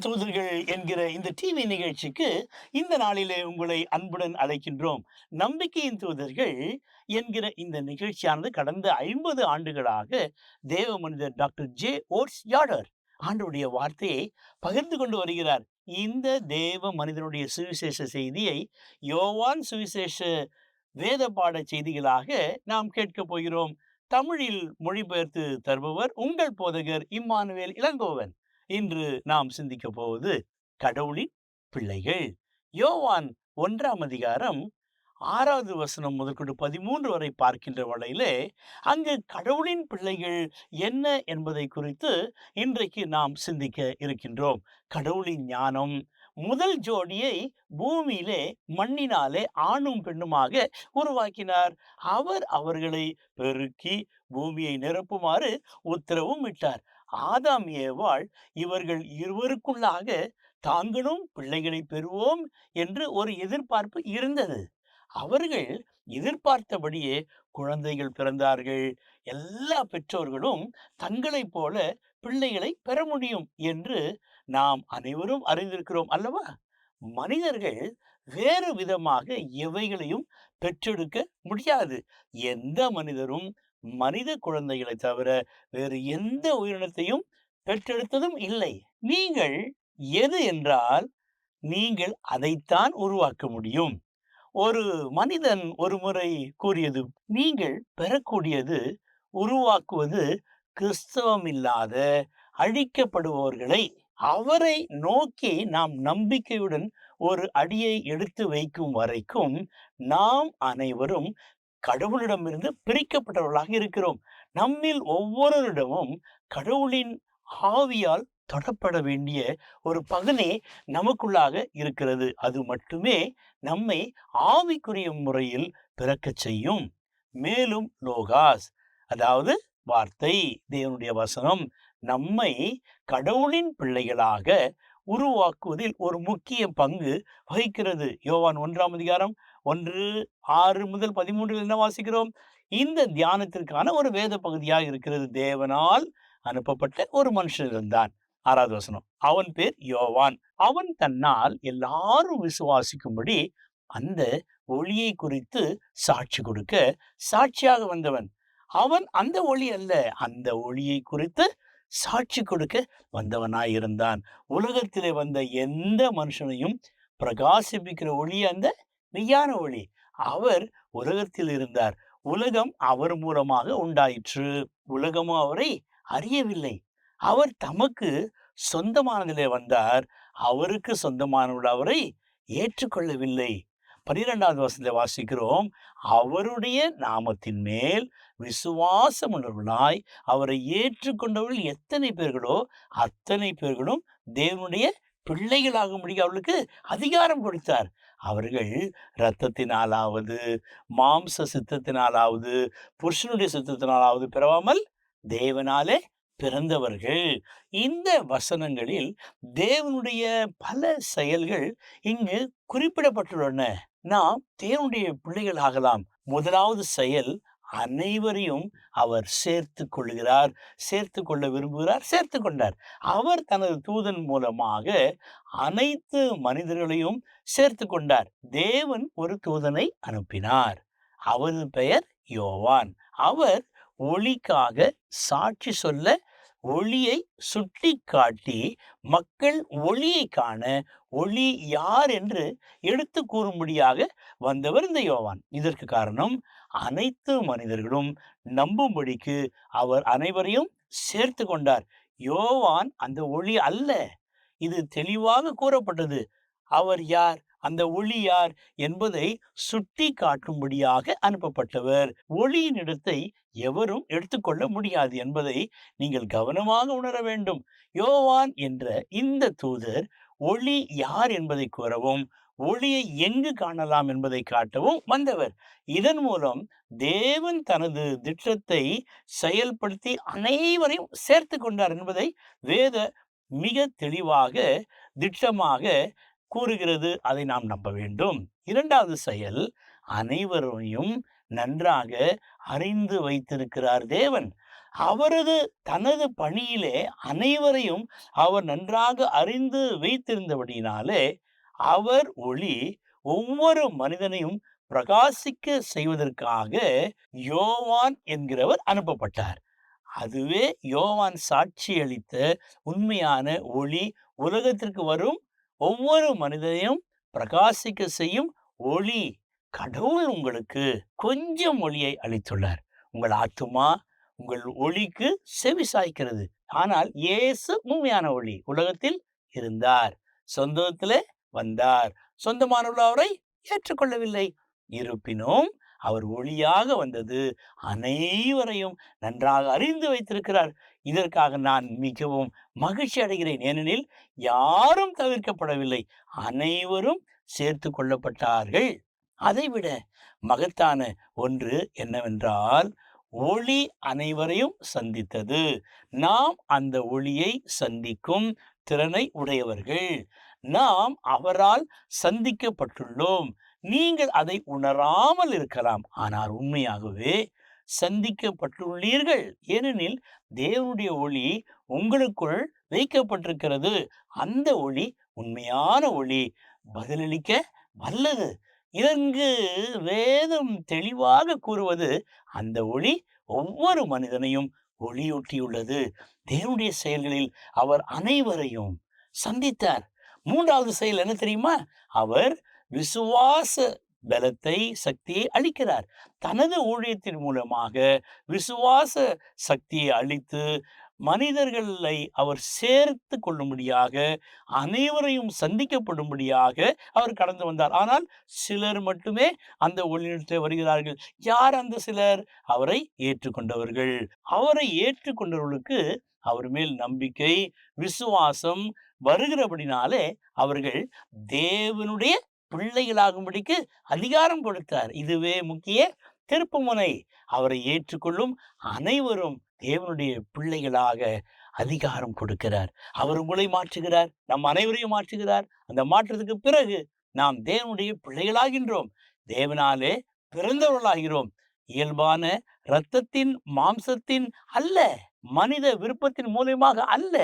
தூதர்கள் என்கிற இந்த டிவி நிகழ்ச்சிக்கு இந்த நாளிலே உங்களை அன்புடன் அழைக்கின்றோம். நம்பிக்கையின் தூதர்கள் என்கிற இந்த நிகழ்ச்சியானது கடந்த 50 ஆண்டுகளாக தேவ மனிதர் டாக்டர் ஓட்ஸ் யாடர் ஆண்டவருடைய வார்த்தையை பகிர்ந்து கொண்டு வருகிறார். இந்த தேவ மனிதனுடைய சுவிசேஷ செய்தியை யோவான் சுவிசேஷ வேத பாட செய்திகளாக நாம் கேட்கப் போகிறோம். தமிழில் மொழிபெயர்த்து தருபவர் உங்கள் போதகர் இம்மானுவேல் இளங்கோவன். இன்று நாம் சிந்திக்க போவது கடவுளின் பிள்ளைகள். யோவான் 1ஆம் அதிகாரம் 6வது வசனம் முதற்கொண்டு 13 வரை பார்க்கின்ற வேளையிலே அங்கு கடவுளின் பிள்ளைகள் என்ன என்பதை குறித்து இன்றைக்கு நாம் சிந்திக்க இருக்கின்றோம். கடவுளின் ஞானம் முதல் ஜோடியை பூமியிலே மண்ணினாலே ஆணும் பெண்ணுமாக உருவாக்கினார். அவர் அவர்களை பெருக்கி பூமியை நிரப்புமாறு உத்தரவும் இட்டார். ஆதாம் ஏவாள் இவர்கள் இருவருக்குள்ளாக தாங்களும் பிள்ளைகளை பெறுவோம் என்று ஒரு எதிர்பார்ப்பு இருந்தது. அவர்கள் எதிர்பார்த்தபடியே குழந்தைகள் பிறந்தார்கள். எல்லா பெற்றோர்களும் தங்களைப் போல பிள்ளைகளை பெற முடியும் என்று நாம் அனைவரும் அறிந்திருக்கிறோம் அல்லவா? மனிதர்கள் வேறு விதமாக எவைகளையும் பெற்றெடுக்க முடியாது. எந்த மனிதரும் மனித குழந்தைகளை தவிர வேறு எந்த உயிரினத்தையும் பெற்றெடுத்ததும் இல்லை. நீங்கள் எது என்றால் நீங்கள் அதைத்தான் உருவாக்க முடியும். ஒரு மனிதன் ஒருமுறை கூறியது, நீங்கள் பெறக்கூடியது உருவாக்குவது கிறிஸ்தவம் இல்லாத அழிக்கப்படுபவர்களை அவரை நோக்கி நாம் நம்பிக்கையுடன் ஒரு அடியை எடுத்து வைக்கும் வரைக்கும் நாம் அனைவரும் கடவுளிடமிருந்து பிரிக்கப்பட்டவர்களாக இருக்கிறோம். நம்மில் ஒவ்வொருவரிடமும் கடவுளின் ஆவியால் தொடப்பட வேண்டிய ஒரு பகுதி நமக்குள்ளாக இருக்கிறது. அது மட்டுமே நம்மை ஆவிக்குரிய முறையில் பிறக்கச் செய்யும். மேலும் லோகாஸ், அதாவது வார்த்தை, தேவனுடைய வசனம் நம்மை கடவுளின் பிள்ளைகளாக உருவாக்குவதில் ஒரு முக்கிய பங்கு வகிக்கிறது. யோவான் 1ஆம் அதிகாரம் 1:6 முதல் 13 என்ன வாசிக்கிறோம்? இந்த தியானத்திற்கான ஒரு வேத பகுதியாக இருக்கிறது. தேவனால் அனுப்பப்பட்ட ஒரு மனுஷன் இருந்தான். 6வது வசனம். அவன் பேர் யோவான். அவன் தன்னால் எல்லாரும் விசுவாசிக்கும்படி அந்த ஒளியை குறித்து சாட்சி கொடுக்க சாட்சியாக வந்தவன். அவன் அந்த ஒளி அல்ல, அந்த ஒளியை குறித்து சாட்சி கொடுக்க வந்தவனாயிருந்தான். உலகத்திலே வந்த எந்த மனுஷனையும் பிரகாசிப்பிக்கிற ஒளி அந்த மெய்யான ஒளி. அவர் உலகத்தில் இருந்தார். உலகம் அவர் மூலமாக உண்டாயிற்று. உலகமும் அவரை அறியவில்லை. அவர் தமக்கு சொந்தமானதிலே வந்தார். அவருக்கு சொந்தமானவர்கள் அவரை ஏற்றுக்கொள்ளவில்லை. 12வது வசனத்தை வாசிக்கிறோம். அவருடைய நாமத்தின் மேல் விசுவாசம் உள்ளவர்களாய் அவரை ஏற்றுக்கொண்டவர்கள் எத்தனை பேர்களோ அத்தனை பேர்களும் தேவனுடைய பிள்ளைகளாகும்படி அவர்களுக்கு அதிகாரம் கொடுத்தார். அவர்கள் இரத்தத்தினாலாவது மாம்ச சித்தத்தினாலாவது புருஷனுடைய சித்தத்தினாலாவது பிறவாமல் தேவனாலே பிறந்தவர்கள். இந்த வசனங்களில் தேவனுடைய பல செயல்கள் இங்கு குறிப்பிடப்பட்டுள்ளன. நாம் தேவனுடைய பிள்ளைகள் ஆகலாம். முதலாவது செயல், அனைவரையும் அவர் சேர்த்து கொள்கிறார், சேர்த்து கொள்ள விரும்புகிறார், சேர்த்து கொண்டார். அவர் தனது தூதன் மூலமாக அனைத்து மனிதர்களையும் சேர்த்து கொண்டார். தேவன் ஒரு தூதனை அனுப்பினார். அவரது பெயர் யோவான். அவர் ஒளிக்காக சாட்சி சொல்ல ஒளியை சுட்டி காட்டி மக்கள் ஒளியை காண ஒளி யார் என்று எடுத்து கூறும்படியாக வந்தவர் இந்த யோவான். இதற்கு காரணம் அனைத்து மனிதர்களும் நம்பும்படிக்கு அவர் அனைவரையும் சேர்த்து கொண்டார். யோவான் அந்த ஒளி அல்ல, இது தெளிவாக கூறப்பட்டது. அவர் யார், அந்த ஒளி யார் என்பதை சுட்டி காட்டும்படியாக அனுப்பப்பட்டவர். ஒளியின் இடத்தை எவரும் எடுத்துக்கொள்ள முடியாது என்பதை நீங்கள் கவனமாக உணர வேண்டும். யோவான் என்ற இந்த தூதர் ஒளி யார் என்பதை கூறவும் ஒளியை எங்கு காணலாம் என்பதை காட்டவும் வந்தவர். இதன் மூலம் தேவன் தனது திட்டத்தை செயல்படுத்தி அனைவரையும் சேர்த்து கொண்டார் என்பதை வேத மிக தெளிவாக திட்டமாக கூறுகிறது. அதை நாம் நம்ப வேண்டும். 2வது செயல், அனைவரையும் நன்றாக அறிந்து வைத்திருக்கிறார் தேவன். தனது பணியிலே அனைவரையும் அவர் நன்றாக அறிந்து வைத்திருந்தபடியினாலே, அவர் ஒளி ஒவ்வொரு மனிதனையும் பிரகாசிக்க செய்வதற்காக யோவான் என்கிறவர் அனுப்பப்பட்டார். அதுவே யோவான் சாட்சியளித்த உண்மையான ஒளி, உலகத்திற்கு வரும் ஒவ்வொரு மனிதனையும் பிரகாசிக்க செய்யும் ஒளி. கடவுள் உங்களுக்கு கொஞ்சம் ஒளியை அளித்துள்ளார். உங்கள் ஆத்துமா உங்கள் ஒளிக்கு செவி சாய்க்கிறது. ஆனால் இயேசு உண்மையான ஒளி உலகத்தில் இருந்தார், சொந்தத்திலே வந்தார், சொந்தமானவர்கள் அவரை ஏற்றுக்கொள்ளவில்லை. இருப்பினும் அவர் ஒளியாக வந்தது அனைவரையும் நன்றாக அறிந்து வைத்திருக்கிறார். இதற்காக நான் மிகவும் மகிழ்ச்சி அடைகிறேன். ஏனெனில் யாரும் தவிர்க்கப்படவில்லை, அனைவரும் சேர்த்து கொள்ளப்பட்டார்கள். அதைவிட மகத்தான ஒன்று என்னவென்றால், ஒளி அனைவரையும் சந்தித்தது. நாம் அந்த ஒளியை சந்திக்கும் திறனை உடையவர்கள். நாம் அவரால் சந்திக்கப்பட்டுள்ளோம். நீங்கள் அதை உணராமல் இருக்கலாம், ஆனால் உண்மையாகவே சந்திக்கப்பட்டுள்ளீர்கள். ஏனெனில் தேவனுடைய ஒளி உங்களுக்குள் வைக்கப்பட்டிருக்கிறது. அந்த ஒளி உண்மையான ஒளி, பதிலளிக்க வல்லது. இதற்கு வேதம் தெளிவாக கூறுவது, அந்த ஒளி ஒவ்வொரு மனிதனையும் ஒளியூட்டியுள்ளது. தேவனுடைய செயல்களில் அவர் அனைவரையும் சந்தித்தார். மூன்றாவது செயல் என்ன தெரியுமா? அவர் விசுவாச பலத்தை, சக்தியை அளிக்கிறார். தனது ஊழியத்தின் மூலமாக விசுவாச சக்தியை அளித்து மனிதர்களை அவர் சேர்த்து கொள்ளும்படியாக, அனைவரையும் சந்திக்கப்படும்படியாக அவர் கடந்து வந்தார். ஆனால் சிலர் மட்டுமே அந்த ஒளியிடத்தில் வருகிறார்கள். யார் அந்த சிலர்? அவரை ஏற்றுக்கொண்டவர்கள். அவரை ஏற்றுக்கொண்டவர்களுக்கு அவர் மேல் நம்பிக்கை, விசுவாசம் வருகிறபடினாலே அவர்கள் தேவனுடைய பிள்ளைகளாகும்படிக்கு அதிகாரம் கொடுத்தார். இதுவே முக்கிய திருப்புமுனை. அவரை ஏற்றுக்கொள்ளும் அனைவரும் தேவனுடைய பிள்ளைகளாக அதிகாரம் கொடுக்கிறார். அவர் உங்களை மாற்றுகிறார், நம் அனைவரையும் மாற்றுகிறார். அந்த மாற்றத்துக்கு பிறகு நாம் தேவனுடைய பிள்ளைகளாகின்றோம். தேவனாலே பிறந்தவர்களாகிறோம். இயல்பான இரத்தத்தின் மாம்சத்தின் அல்ல, மனித விருப்பத்தின் மூலமாக அல்ல,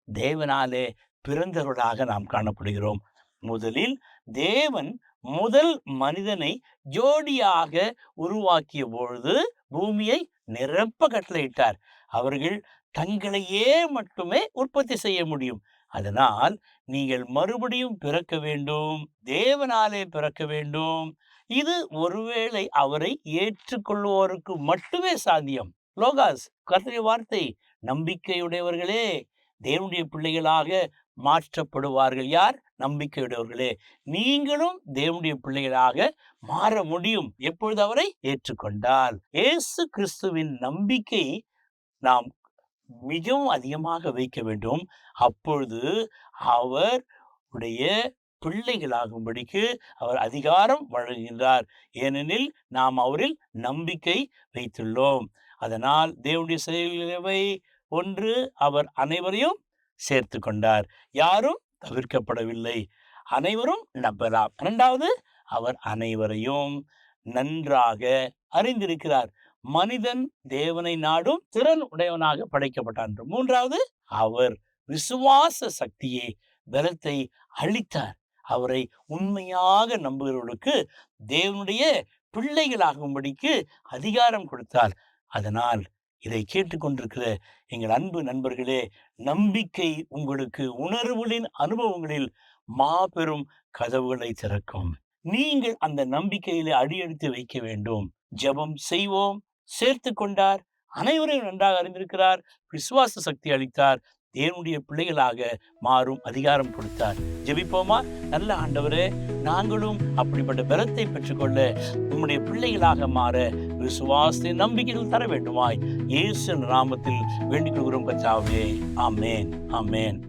தேவனாலே பிறந்தவர்களாக நாம் காணப்படுகிறோம். முதலில் தேவன் முதல் மனிதனை ஜோடியாக உருவாக்கிய பொழுது பூமியை நிரப்ப கட்டளையிட்டார். அவர்கள் தங்களையே மட்டுமே உற்பத்தி செய்ய முடியும். அதனால் நீங்கள் மறுபடியும் பிறக்க வேண்டும், தேவனாலே பிறக்க வேண்டும். இது ஒருவேளை அவரை ஏற்றுக்கொள்வோருக்கு மட்டுமே சாத்தியம். லோகாஸ், கர்த்தருடைய வார்த்தை. நம்பிக்கையுடையவர்களே தேவனுடைய பிள்ளைகளாக மாற்றப்படுவார்கள். யார்? நம்பிக்கையுடையவர்களே. நீங்களும் தேவனுடைய பிள்ளைகளாக மாற முடியும். எப்பொழுது? அவரை ஏற்றுக்கொண்டால். இயேசு கிறிஸ்துவின் நம்பிக்கை நாம் மிகவும் அதிகமாக வைக்க வேண்டும். அப்பொழுது அவர் உடைய பிள்ளைகளாகும்படிக்கு அவர் அதிகாரம் வழங்குகின்றார். ஏனெனில் நாம் அவரில் நம்பிக்கை வைத்துள்ளோம். அதனால் தேவனுடைய செயல்களை ஒன்று, அவர் அனைவரையும் சேர்த்து கொண்டார். யாரும் தவிர்க்கப்படவில்லை, அனைவரும் நம்பலாம். இரண்டாவது, அவர் அனைவரையும் நன்றாக அறிந்திருக்கிறார். மனிதன் தேவனை நாடும் திறன் உடையவனாக படைக்கப்பட்டான். மூன்றாவது, அவர் விசுவாச சக்தியை, பலத்தை அளித்தார். அவரை உண்மையாக நம்புகிறவர்களுக்கு தேவனுடைய பிள்ளைகளாகும்படிக்கு அதிகாரம் கொடுத்தார். அதனால் இதை கேட்டுக்கொண்டிருக்கிற எங்கள் அன்பு நண்பர்களே, நம்பிக்கை உங்களுக்கு உணர்வுகளின் அனுபவங்களில் மாபெரும் கதவுகளை திறக்கும். நீங்கள் அந்த நம்பிக்கையிலே அடியெடுத்து வைக்க வேண்டும். ஜெபம் செய்வோம். சேர்த்து கொண்டார், அனைவரையும் நன்றாக அறிந்திருக்கிறார், விசுவாச சக்தி அளித்தார், தேவனுடைய பிள்ளைகளாக மாறும் அதிகாரம் கொடுத்தார். ஜெபிப்போமா? நல்ல ஆண்டவரே, நாங்களும் அப்படிப்பட்ட பலத்தை பெற்றுக்கொள்ள உம்முடைய பிள்ளைகளாக மாற விசுவாசத்தின் நம்பிக்கைகள் தர வேண்டுமாய் இயேசு நாமத்தில் வேண்டிக் கொள்கிறோம் கர்த்தாவே. ஆமென், ஆமென்.